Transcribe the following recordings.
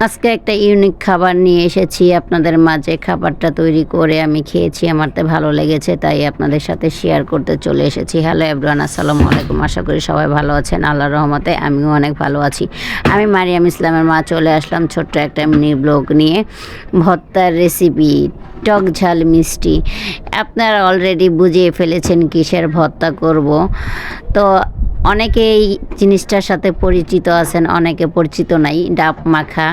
আজকে একটা ইউনিক খাবার নিয়ে এসেছি আপনাদের মাঝে। খাবারটা তৈরি করে আমি খেয়েছি, আমার তো ভালো লেগেছে, তাই আপনাদের সাথে শেয়ার করতে চলে এসেছি। হ্যালো এভরিওয়ান, আসসালামু আলাইকুম। আশা করি সবাই ভালো আছেন, আল্লাহর রহমতে আমিও অনেক ভালো আছি। আমি মারিয়াম ইসলামের মা চলে আসলাম ছোট্ট একটা মিনি ব্লগ নিয়ে। ভর্তার রেসিপি, টক ঝাল মিষ্টি। আপনারা অলরেডি বুঝিয়ে ফেলেছেন কিসের ভর্তা করব। তো অনেকে এই জিনিসটার সাথে পরিচিত আছেন, অনেকে পরিচিত নাই। ডাব মাখা,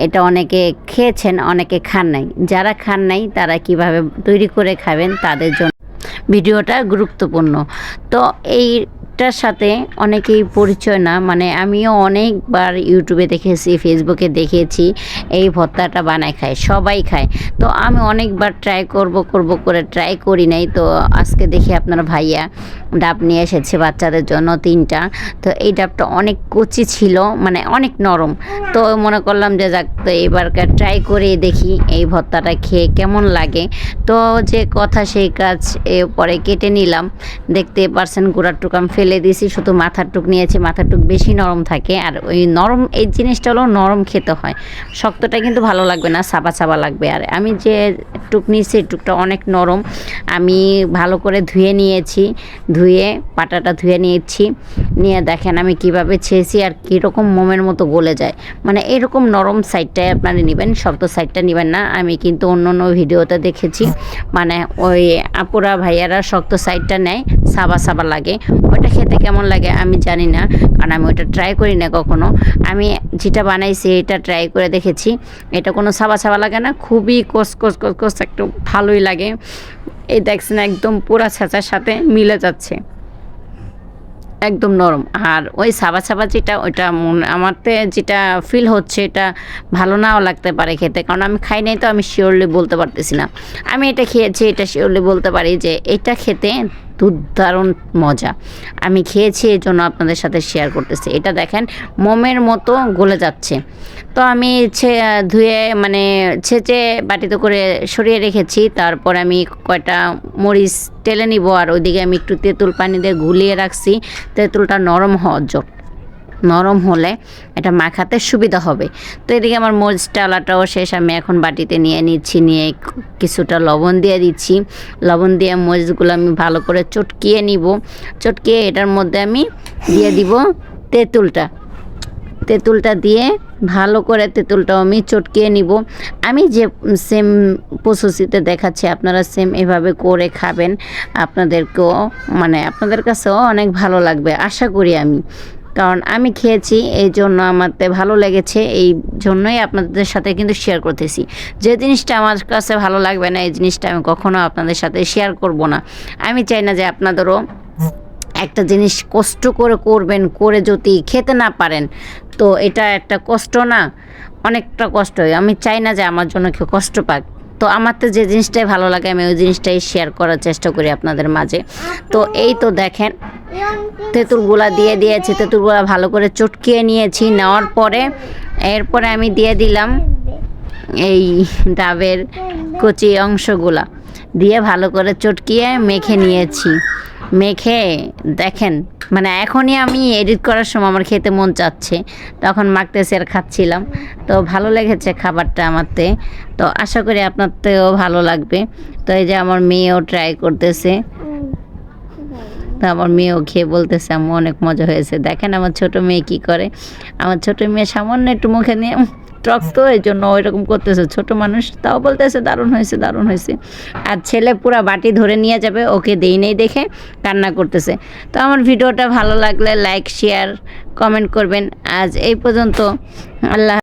এটা অনেকে খেয়েছেন, অনেকে খান নাই। যারা খান নাই তারা কিভাবে তৈরি করে খাবেন তাদের জন্য ভিডিওটা গুরুত্বপূর্ণ। তো এইটার সাথে অনেকেই পরিচয় না, মানে আমিও অনেকবার ইউটিউবে দেখেছি, ফেসবুকে দেখেছি এই ভর্তাটা বানায় খায়, সবাই খায়। তো আমি অনেকবার ট্রাই করব করে ট্রাই করি নাই। তো আজকে দেখি আপনার ভাইয়া ডাব নিয়ে এসেছে বাচ্চাদের জন্য 3টা। তো এই ডাবটা অনেক কচি ছিল, মানে অনেক নরম। তো মনে করলাম যে যাক, তো এবারকার ট্রাই করে দেখি এই ভর্তাটা খেয়ে কেমন লাগে। তো যে কথা সেই কাজ, পরে কেটে নিলাম। দেখতে পারছেন গোড়ার টুক আমি ফেলে দিয়েছি, শুধু মাথার টুক নিয়েছি। মাথার টুক বেশি নরম থাকে, আর ওই নরম এই জিনিসটা হলো নরম খেতে হয়, শক্তটা কিন্তু ভালো লাগবে না, সাবা সাবা লাগবে। আর আমি যে টুক নিয়েছি টুকটা অনেক নরম। আমি ভালো করে ধুয়ে নিয়েছি, ধুয়ে পাটাটা ধুয়ে নিয়েছি। নিয়ে দেখেন আমি কিভাবে ছেঁচি আর কীরকম মোমের মতো গলে যায়। মানে এরকম নরম সাইডটাই আপনারা নেবেন, শক্ত সাইডটা নেবেন না। আমি কিন্তু অন্য অন্য ভিডিওতে দেখেছি, মানে ওই আপুরা ভাইয়ারা শক্ত সাইডটা নেয়, সাবা সাবা লাগে। ওইটা খেতে কেমন লাগে আমি জানি না, কারণ আমি ওইটা ট্রাই করি না কখনো। আমি যেটা বানাইছি এটা ট্রাই করে দেখেছি, এটা কোনো সাবা সাবা লাগে না, খুবই কস কস কস কস একটু ভালোই লাগে। এই দেখছেন একদম পুরা ছেঁচার সাথে মিলে যাচ্ছে, একদম নরম। আর ওই সাবা সাবা যেটা, ওইটা আমারতে যেটা ফিল হচ্ছে, এটা ভালো নাও লাগতে পারে খেতে, কারণ আমি খাই নাই, তো আমি শিওরলি বলতে পারতেছি না। আমি এটা খেয়েছি, এটা শিওরলি বলতে পারি যে এটা খেতে দুর্দারুণ মজা। আমি খেয়েছি, এই জন্য আপনাদের সাথে শেয়ার করতেছি। এটা দেখেন মোমের মতো গলে যাচ্ছে। তো আমি ধুয়ে মানে ছেঁচে বাটিতে করে সরিয়ে রেখেছি। তারপর আমি কয়টা মরিচ টেলে নিব, আর ওইদিকে আমি একটু তেঁতুল পানি দিয়ে গুলিয়ে রাখছি। তেঁতুলটা নরম হলে এটা মাখাতে সুবিধা হবে। তো এদিকে আমার মরিচ টালাটাও শেষ, আমি এখন বাটিতে নিয়ে নিচ্ছি। নিয়ে কিছুটা লবণ দিয়ে দিচ্ছি। লবণ দিয়ে মরিচগুলো আমি ভালো করে চটকিয়ে নিব। চটকিয়ে এটার মধ্যে আমি দিয়ে দিব তেঁতুলটা দিয়ে ভালো করে তেঁতুলটাও আমি চটকিয়ে নিব। আমি যে সেম প্রসেসিতে দেখাচ্ছি, আপনারা সেম এভাবে করে খাবেন, আপনাদেরকেও মানে আপনাদের কাছেও অনেক ভালো লাগবে আশা করি আমি, কারণ আমি খেয়েছি, এই জন্য আমারতে ভালো লেগেছে, এই জন্যই আপনাদের সাথে কিন্তু শেয়ার করতেছি। যে জিনিসটা আমার কাছে ভালো লাগবে না, এই জিনিসটা আমি কখনো আপনাদের সাথে শেয়ার করব না। আমি চাই না যে আপনাদেরও একটা জিনিস কষ্ট করে করবেন, করে যদি খেতে না পারেন, তো এটা একটা কষ্ট না, অনেকটা কষ্ট হয়। আমি চাই না যে আমার জন্য কেউ কষ্ট পাক। তো আমার তো যে জিনিসটাই ভালো লাগে আমি ওই জিনিসটাই শেয়ার করার চেষ্টা করি আপনাদের মাঝে। তো এই তো দেখেন তেঁতুলগুলা দিয়ে দিয়েছি, তেঁতুলগুলা ভালো করে চটকিয়ে নিয়েছি। নেওয়ার পরে এরপরে আমি দিয়ে দিলাম এই ডাবের কচি অংশগুলা দিয়ে ভালো করে চটকিয়ে মেখে নিয়েছি। মেখে দেখেন, মানে এখনই আমি এডিট করার সময় আমার খেতে মন চাচ্ছে, তখন মাখতেছি আর খাচ্ছিলাম। তো ভালো লেগেছে খাবারটা আমারতে, তো আশা করি আপনারতেও ভালো লাগবে। তো এই যে আমার মেয়েও ট্রাই করতেছে, তো আমার মেয়েও খেয়ে বলতেছে আম্মু অনেক মজা হয়েছে। দেখেন আমার ছোট মেয়ে কি করে। আমার ছোট মেয়ে সামান্য একটু মুখে নিয়ে টক, তো এই জন্য ওই রকম করতেছে, ছোট মানুষ, তাও বলতেছে দারুণ হয়েছে দারুণ হয়েছে। আর ছেলে পুরা বাটি ধরে নিয়ে যাবে, ওকে দেই নেই দেখে কান্না করতেছে। তো আমার ভিডিওটা ভালো লাগলে লাইক শেয়ার কমেন্ট করবেন। আজ এই পর্যন্ত, আল্লাহ।